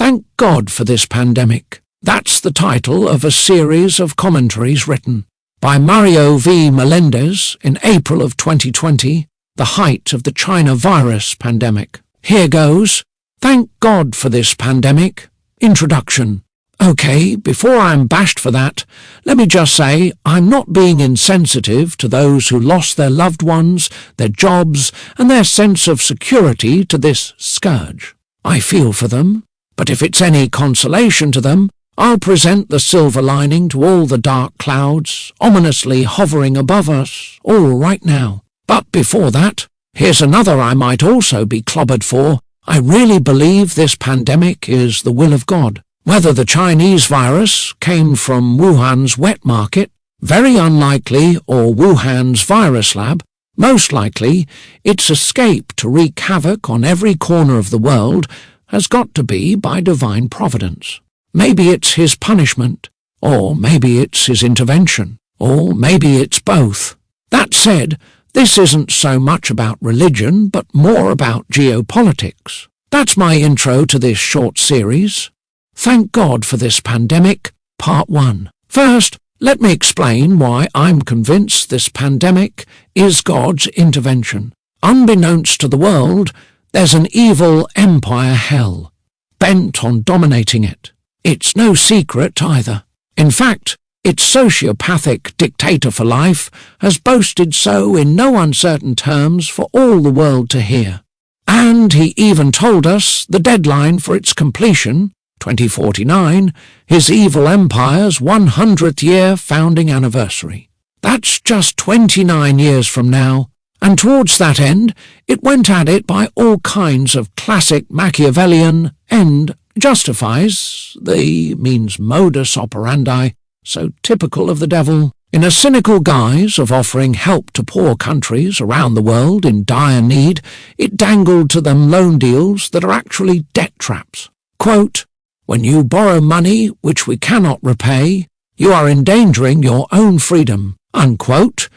Thank God for this pandemic. That's the title of a series of commentaries written by Mario V. Melendez in April of 2020, the height of the China virus pandemic. Here goes. Thank God for this pandemic. Introduction. Okay, before I'm bashed for that, let me just say I'm not being insensitive to those who lost their loved ones, their jobs, and their sense of security to this scourge. I feel for them, but if it's any consolation to them, I'll present the silver lining to all the dark clouds ominously hovering above us all right now. But before that, here's another I might also be clobbered for. I really believe this pandemic is the will of God. Whether the Chinese virus came from Wuhan's wet market, very unlikely, or Wuhan's virus lab, most likely, its escape to wreak havoc on every corner of the world has got to be by divine providence. Maybe it's his punishment, or maybe it's his intervention, or maybe it's both. That said, this isn't so much about religion, but more about geopolitics. That's my intro to this short series. Thank God for this pandemic, Part 1. First, let me explain why I'm convinced this pandemic is God's intervention. Unbeknownst to the world, there's an evil empire hell, bent on dominating it. It's no secret either. In fact, its sociopathic dictator for life has boasted so in no uncertain terms for all the world to hear. And he even told us the deadline for its completion, 2049, his evil empire's 100th year founding anniversary. That's just 29 years from now, and towards that end, it went at it by all kinds of classic Machiavellian and justifies, the means modus operandi, so typical of the devil, in a cynical guise of offering help to poor countries around the world in dire need. It dangled to them loan deals that are actually debt traps. Quote, "When you borrow money which we cannot repay, you are endangering your own freedom," unquote,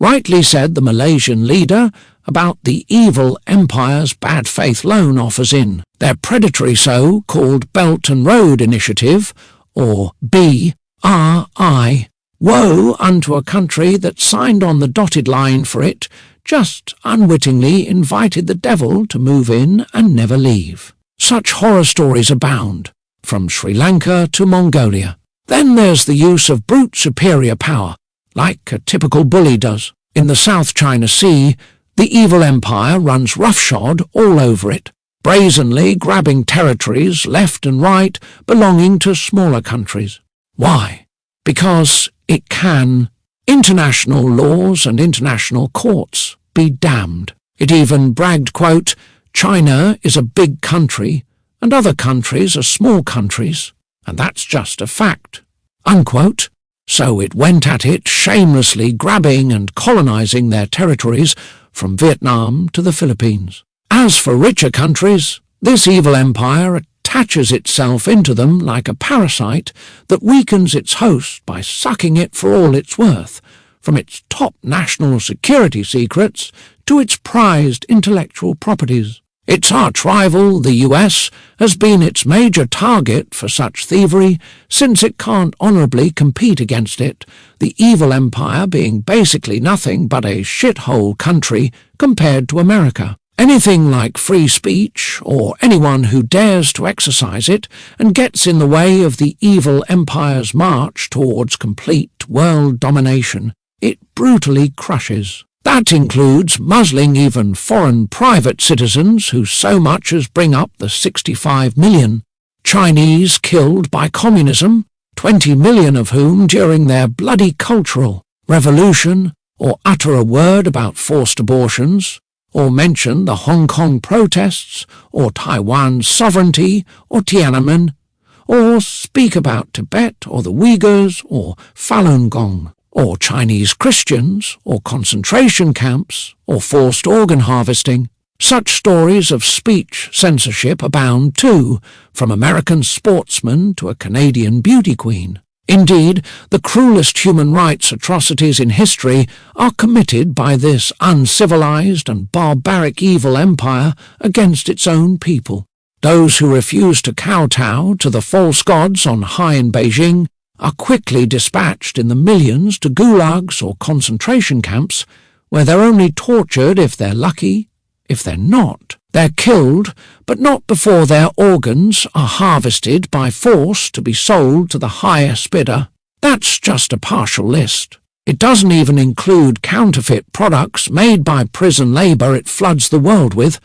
rightly said the Malaysian leader about the evil empire's bad faith loan offers in their predatory so-called Belt and Road Initiative, or BRI. Woe unto a country that signed on the dotted line for it, just unwittingly invited the devil to move in and never leave. Such horror stories abound, from Sri Lanka to Mongolia. Then there's the use of brute superior power, like a typical bully does. In the South China Sea, the evil empire runs roughshod all over it, brazenly grabbing territories left and right belonging to smaller countries. Why? Because it can. International laws and international courts be damned. It even bragged, quote, "China is a big country, and other countries are small countries, and that's just a fact," unquote. So it went at it shamelessly grabbing and colonizing their territories from Vietnam to the Philippines. As for richer countries, this evil empire attaches itself into them like a parasite that weakens its host by sucking it for all it's worth, from its top national security secrets to its prized intellectual properties. Its arch-rival, the US, has been its major target for such thievery since it can't honourably compete against it, the evil empire being basically nothing but a shithole country compared to America. Anything like free speech, or anyone who dares to exercise it and gets in the way of the evil empire's march towards complete world domination, it brutally crushes. That includes muzzling even foreign private citizens who so much as bring up the 65 million Chinese killed by communism, 20 million of whom during their bloody cultural revolution, or utter a word about forced abortions, or mention the Hong Kong protests, or Taiwan's sovereignty, or Tiananmen, or speak about Tibet, or the Uyghurs, or Falun Gong, or Chinese Christians, or concentration camps, or forced organ harvesting. Such stories of speech censorship abound too, from American sportsmen to a Canadian beauty queen. Indeed, the cruelest human rights atrocities in history are committed by this uncivilized and barbaric evil empire against its own people. Those who refuse to kowtow to the false gods on high in Beijing are quickly dispatched in the millions to gulags or concentration camps, where they're only tortured if they're lucky. If they're not, they're killed, but not before their organs are harvested by force to be sold to the highest bidder. That's just a partial list. It doesn't even include counterfeit products made by prison labour it floods the world with,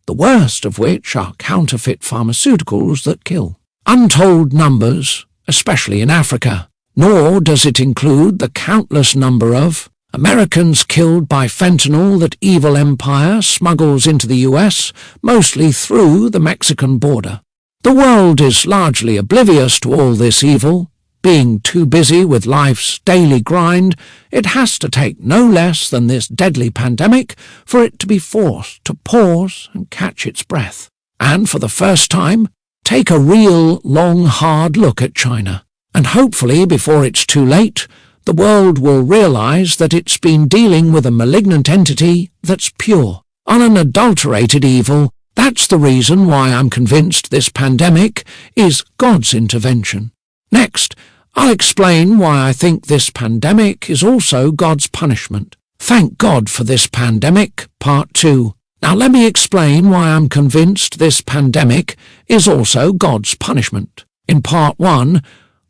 the worst of which are counterfeit pharmaceuticals that kill. Untold numbers, especially in Africa. Nor does it include the countless number of Americans killed by fentanyl that evil empire smuggles into the US, mostly through the Mexican border. The world is largely oblivious to all this evil. Being too busy with life's daily grind, it has to take no less than this deadly pandemic for it to be forced to pause and catch its breath. And for the first time, take a real, long, hard look at China. And hopefully, before it's too late, the world will realize that it's been dealing with a malignant entity that's pure, unadulterated evil. That's the reason why I'm convinced this pandemic is God's intervention. Next, I'll explain why I think this pandemic is also God's punishment. Thank God for this pandemic, Part 2. Now let me explain why I'm convinced this pandemic is also God's punishment. In Part 1,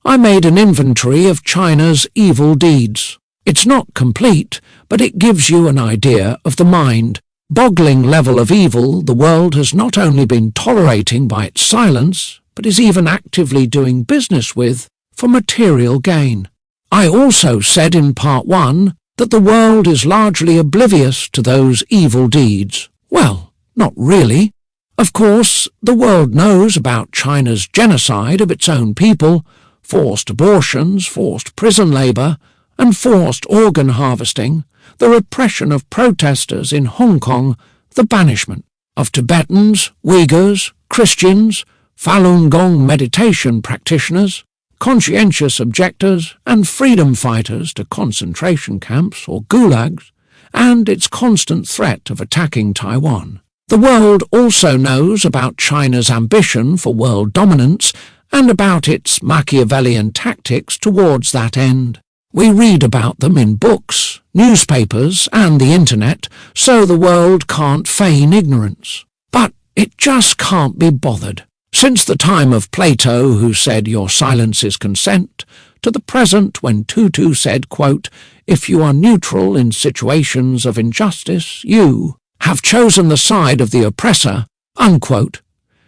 I made an inventory of China's evil deeds. It's not complete, but it gives you an idea of the mind-boggling level of evil the world has not only been tolerating by its silence, but is even actively doing business with for material gain. I also said in Part 1 that the world is largely oblivious to those evil deeds. Well, not really. Of course, the world knows about China's genocide of its own people, forced abortions, forced prison labour, and forced organ harvesting, the repression of protesters in Hong Kong, the banishment of Tibetans, Uyghurs, Christians, Falun Gong meditation practitioners, conscientious objectors, and freedom fighters to concentration camps or gulags, and its constant threat of attacking Taiwan. The world also knows about China's ambition for world dominance and about its Machiavellian tactics towards that end. We read about them in books, newspapers, and the internet, so the world can't feign ignorance. But it just can't be bothered. Since the time of Plato, who said your silence is consent, to the present when Tutu said, quote, if you are neutral in situations of injustice, you have chosen the side of the oppressor, unquote.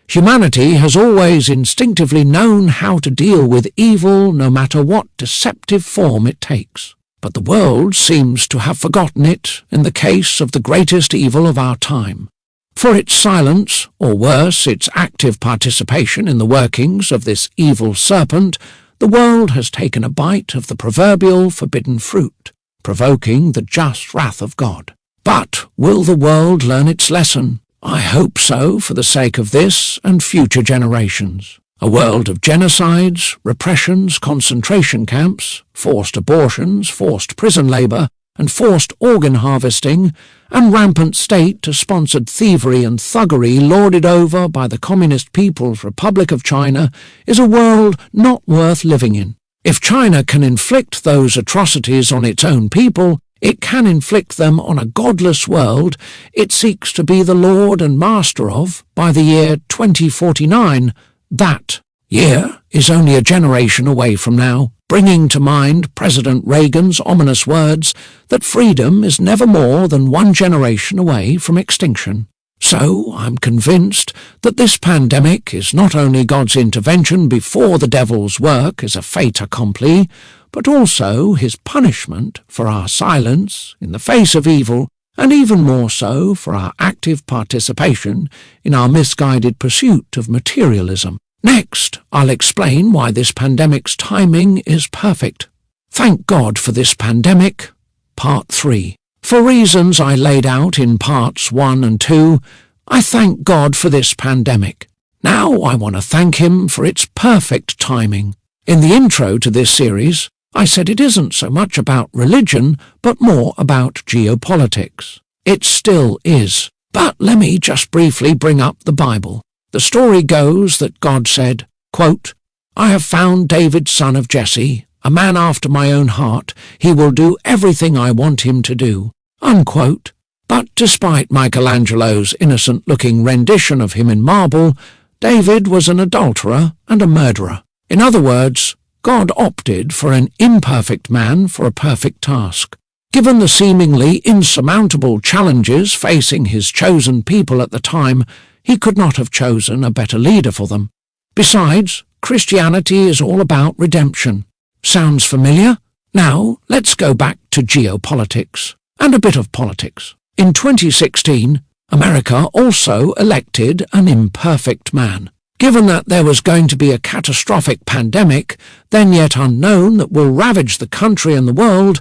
Humanity has always instinctively known how to deal with evil no matter what deceptive form it takes. But the world seems to have forgotten it in the case of the greatest evil of our time. For its silence, or worse, its active participation in the workings of this evil serpent, the world has taken a bite of the proverbial forbidden fruit, provoking the just wrath of God. But will the world learn its lesson? I hope so, for the sake of this and future generations. A world of genocides, repressions, concentration camps, forced abortions, forced prison labour, and forced organ harvesting, and rampant state-sponsored thievery and thuggery lorded over by the Communist People's Republic of China is a world not worth living in. If China can inflict those atrocities on its own people, it can inflict them on a godless world it seeks to be the lord and master of by the year 2049. That year is only a generation away from now, bringing to mind President Reagan's ominous words that freedom is never more than one generation away from extinction. So I'm convinced that this pandemic is not only God's intervention before the devil's work is a fait accompli, but also his punishment for our silence in the face of evil, and even more so for our active participation in our misguided pursuit of materialism. Next, I'll explain why this pandemic's timing is perfect. Thank God for this pandemic. Part 3. For reasons I laid out in Parts 1 and 2, I thank God for this pandemic. Now I want to thank him for its perfect timing. In the intro to this series, I said it isn't so much about religion, but more about geopolitics. It still is. But let me just briefly bring up the Bible. The story goes that God said, quote, "I have found David, son of Jesse, a man after my own heart. He will do everything I want him to do," unquote. But despite Michelangelo's innocent-looking rendition of him in marble, David was an adulterer and a murderer. In other words, God opted for an imperfect man for a perfect task. Given the seemingly insurmountable challenges facing his chosen people at the time, he could not have chosen a better leader for them. Besides, Christianity is all about redemption. Sounds familiar? Now, let's go back to geopolitics and a bit of politics. In 2016, America also elected an imperfect man. Given that there was going to be a catastrophic pandemic, then yet unknown, that will ravage the country and the world,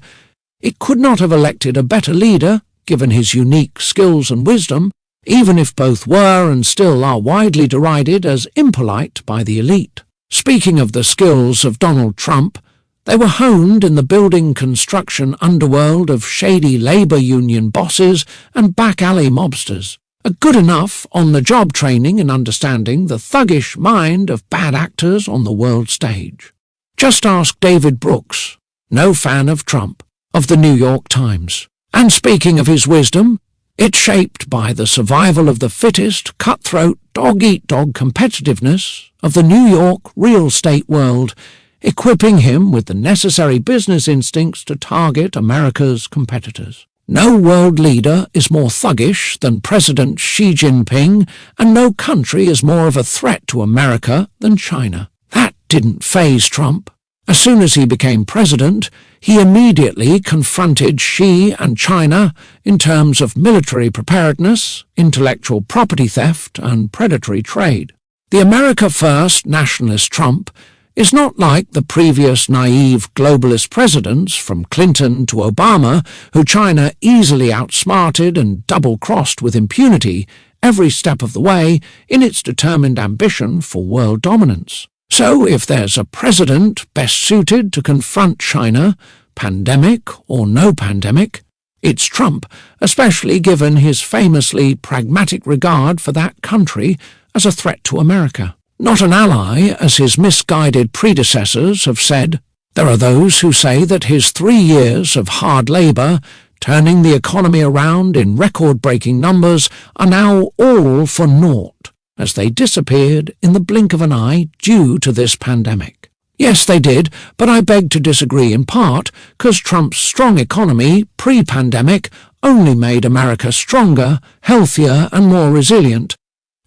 it could not have elected a better leader, given his unique skills and wisdom, even if both were and still are widely derided as impolite by the elite. Speaking of the skills of Donald Trump, they were honed in the building construction underworld of shady labour union bosses and back-alley mobsters. A good enough on-the-job training in understanding the thuggish mind of bad actors on the world stage. Just ask David Brooks, no fan of Trump, of the New York Times. And speaking of his wisdom, it's shaped by the survival of the fittest, cutthroat, dog-eat-dog competitiveness of the New York real estate world, equipping him with the necessary business instincts to target America's competitors. No world leader is more thuggish than President Xi Jinping, and no country is more of a threat to America than China. That didn't faze Trump. As soon as he became president, he immediately confronted Xi and China in terms of military preparedness, intellectual property theft, and predatory trade. The America First nationalist Trump is not like the previous naive globalist presidents from Clinton to Obama, who China easily outsmarted and double-crossed with impunity every step of the way in its determined ambition for world dominance. So if there's a president best suited to confront China, pandemic or no pandemic, it's Trump, especially given his famously pragmatic regard for that country as a threat to America. Not an ally, as his misguided predecessors have said. There are those who say that his 3 years of hard labour, turning the economy around in record-breaking numbers, are now all for naught, as they disappeared in the blink of an eye due to this pandemic. Yes, they did, but I beg to disagree in part, because Trump's strong economy pre-pandemic only made America stronger, healthier and more resilient.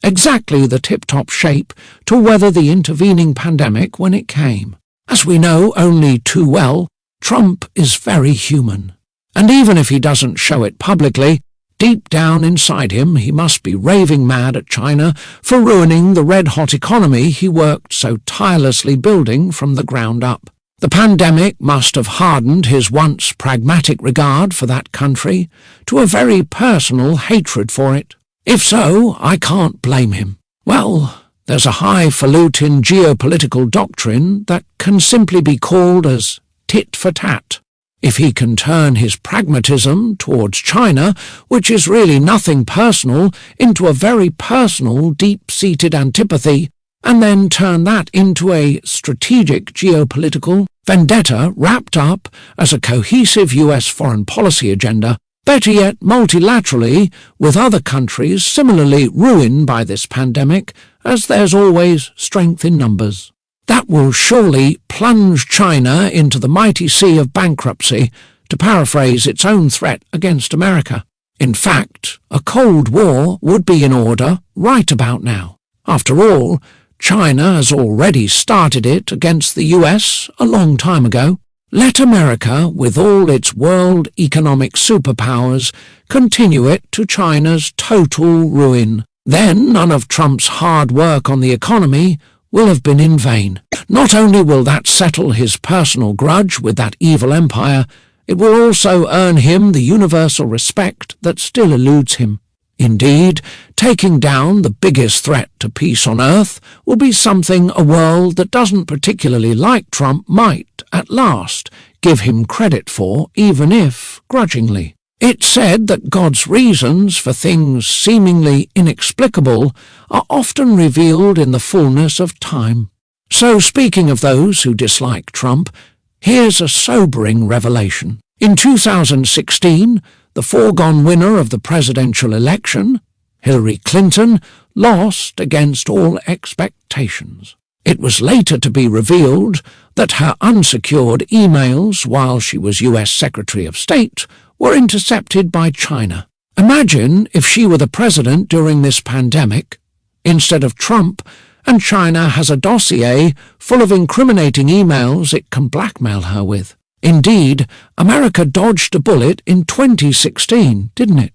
Exactly the tip-top shape to weather the intervening pandemic when it came. As we know only too well, Trump is very human. And even if he doesn't show it publicly, deep down inside him he must be raving mad at China for ruining the red-hot economy he worked so tirelessly building from the ground up. The pandemic must have hardened his once pragmatic regard for that country to a very personal hatred for it. If so, I can't blame him. Well, there's a highfalutin geopolitical doctrine that can simply be called as tit for tat. If he can turn his pragmatism towards China, which is really nothing personal, into a very personal, deep-seated antipathy, and then turn that into a strategic geopolitical vendetta wrapped up as a cohesive US foreign policy agenda, better yet multilaterally with other countries similarly ruined by this pandemic, as there's always strength in numbers. That will surely plunge China into the mighty sea of bankruptcy, to paraphrase its own threat against America. In fact, a Cold War would be in order right about now. After all, China has already started it against the US a long time ago. Let America, with all its world economic superpowers, continue it to China's total ruin. Then none of Trump's hard work on the economy will have been in vain. Not only will that settle his personal grudge with that evil empire, it will also earn him the universal respect that still eludes him. Indeed, taking down the biggest threat to peace on Earth will be something a world that doesn't particularly like Trump might, at last, give him credit for, even if grudgingly. It said that God's reasons for things seemingly inexplicable are often revealed in the fullness of time. So, speaking of those who dislike Trump, here's a sobering revelation. In 2016, the foregone winner of the presidential election, Hillary Clinton, lost against all expectations. It was later to be revealed that her unsecured emails while she was US Secretary of State were intercepted by China. Imagine if she were the president during this pandemic, instead of Trump, and China has a dossier full of incriminating emails it can blackmail her with. Indeed, America dodged a bullet in 2016, didn't it?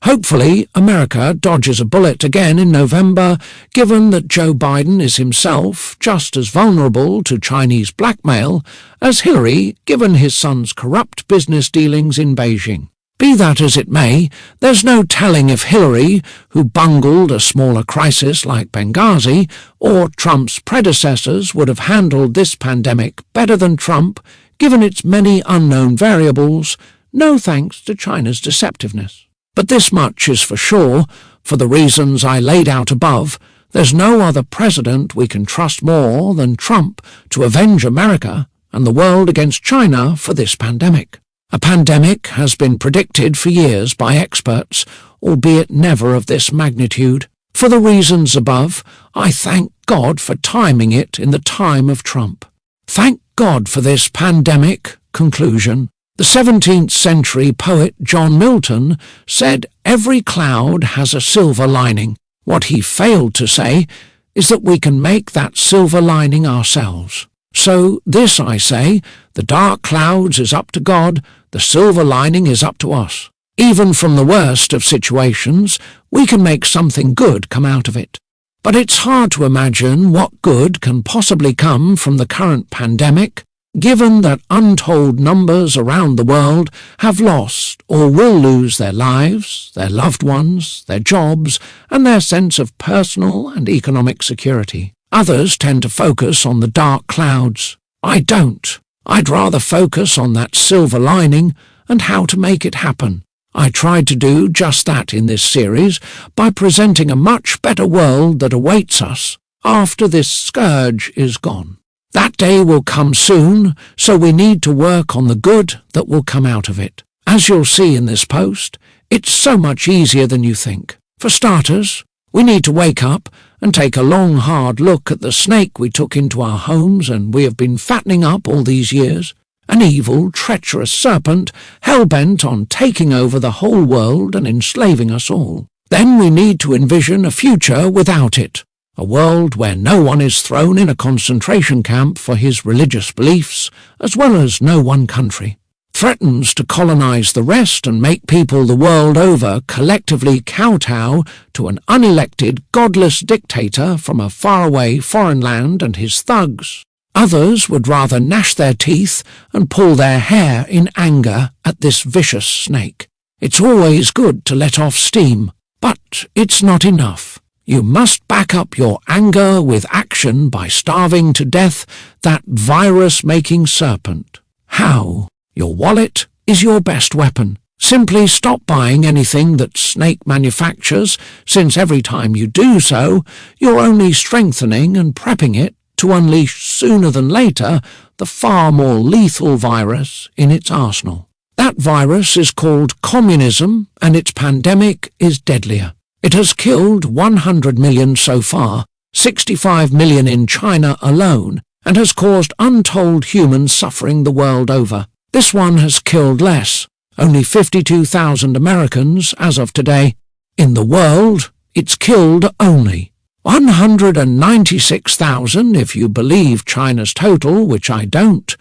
Hopefully, America dodges a bullet again in November, given that Joe Biden is himself just as vulnerable to Chinese blackmail as Hillary, given his son's corrupt business dealings in Beijing. Be that as it may, there's no telling if Hillary, who bungled a smaller crisis like Benghazi, or Trump's predecessors would have handled this pandemic better than Trump, given its many unknown variables, no thanks to China's deceptiveness. But this much is for sure, for the reasons I laid out above, there's no other president we can trust more than Trump to avenge America and the world against China for this pandemic. A pandemic has been predicted for years by experts, albeit never of this magnitude. For the reasons above, I thank God for timing it in the time of Trump. Thank God for this pandemic. Conclusion. The 17th century poet John Milton said every cloud has a silver lining. What he failed to say is that we can make that silver lining ourselves. So this I say, the dark clouds is up to God, the silver lining is up to us. Even from the worst of situations, we can make something good come out of it. But it's hard to imagine what good can possibly come from the current pandemic, given that untold numbers around the world have lost or will lose their lives, their loved ones, their jobs, and their sense of personal and economic security. Others tend to focus on the dark clouds. I don't. I'd rather focus on that silver lining and how to make it happen. I tried to do just that in this series by presenting a much better world that awaits us after this scourge is gone. That day will come soon, so we need to work on the good that will come out of it. As you'll see in this post, it's so much easier than you think. For starters, we need to wake up and take a long, hard look at the snake we took into our homes and we have been fattening up all these years. An evil, treacherous serpent, hell-bent on taking over the whole world and enslaving us all. Then we need to envision a future without it. A world where no one is thrown in a concentration camp for his religious beliefs, as well as no one country threatens to colonize the rest and make people the world over collectively kowtow to an unelected, godless dictator from a faraway foreign land and his thugs. Others would rather gnash their teeth and pull their hair in anger at this vicious snake. It's always good to let off steam, but it's not enough. You must back up your anger with action by starving to death that virus-making serpent. How? Your wallet is your best weapon. Simply stop buying anything that Snake manufactures, since every time you do so, you're only strengthening and prepping it to unleash sooner than later the far more lethal virus in its arsenal. That virus is called communism, and its pandemic is deadlier. It has killed 100 million so far, 65 million in China alone, and has caused untold human suffering the world over. This one has killed less, only 52,000 Americans as of today. In the world, it's killed only 196,000 if you believe China's total, which I don't,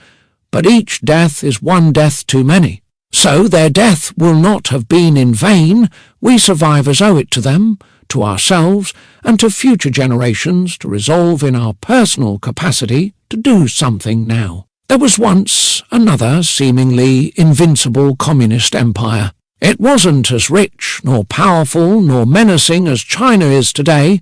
but each death is one death too many. So their death will not have been in vain. We survivors owe it to them, to ourselves, and to future generations to resolve in our personal capacity to do something now. There was once another seemingly invincible communist empire. It wasn't as rich, nor powerful, nor menacing as China is today,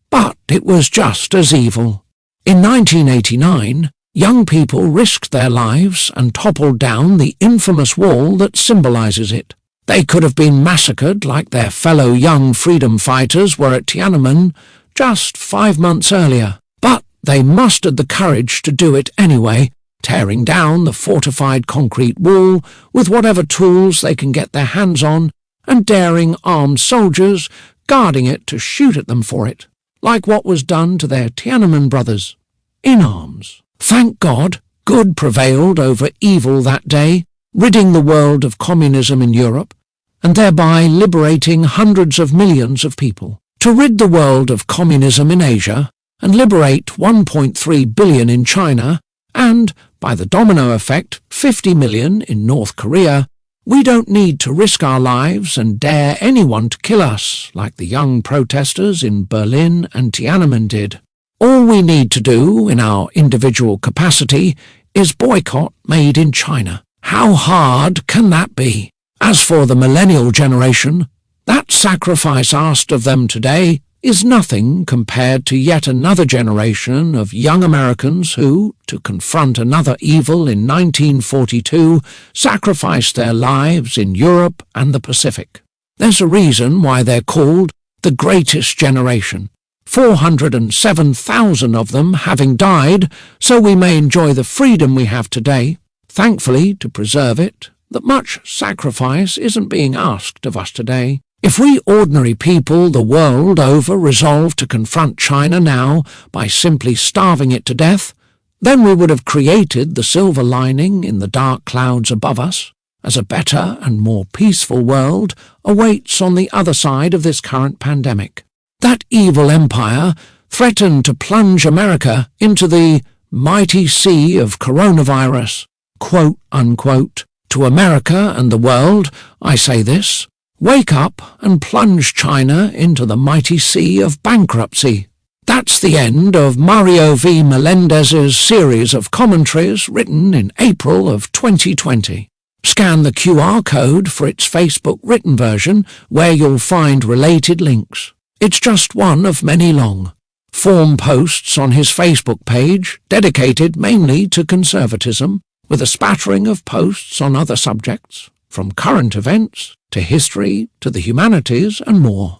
but it was just as evil. In 1989, young people risked their lives and toppled down the infamous wall that symbolizes it. They could have been massacred like their fellow young freedom fighters were at Tiananmen just 5 months earlier. But they mustered the courage to do it anyway, tearing down the fortified concrete wall with whatever tools they can get their hands on, and daring armed soldiers guarding it to shoot at them for it, like what was done to their Tiananmen brothers, in arms. Thank God, good prevailed over evil that day, ridding the world of communism in Europe, and thereby liberating hundreds of millions of people. To rid the world of communism in Asia, and liberate 1.3 billion in China, and, by the domino effect, 50 million in North Korea, we don't need to risk our lives and dare anyone to kill us, like the young protesters in Berlin and Tiananmen did. All we need to do, in our individual capacity, is boycott Made in China. How hard can that be? As for the millennial generation, that sacrifice asked of them today is nothing compared to yet another generation of young Americans who, to confront another evil in 1942, sacrificed their lives in Europe and the Pacific. There's a reason why they're called the greatest generation, 407,000 of them having died so we may enjoy the freedom we have today. Thankfully, to preserve it, that much sacrifice isn't being asked of us today. If we ordinary people the world over resolve to confront China now by simply starving it to death, then we would have created the silver lining in the dark clouds above us, as a better and more peaceful world awaits on the other side of this current pandemic. That evil empire threatened to plunge America into the mighty sea of coronavirus, quote unquote. To America and the world, I say this: wake up and plunge China into the mighty sea of bankruptcy. That's the end of Mario V. Melendez's series of commentaries written in April of 2020. Scan the QR code for its Facebook written version, where you'll find related links. It's just one of many long form posts on his Facebook page dedicated mainly to conservatism, with a spattering of posts on other subjects, from current events to history to the humanities and more.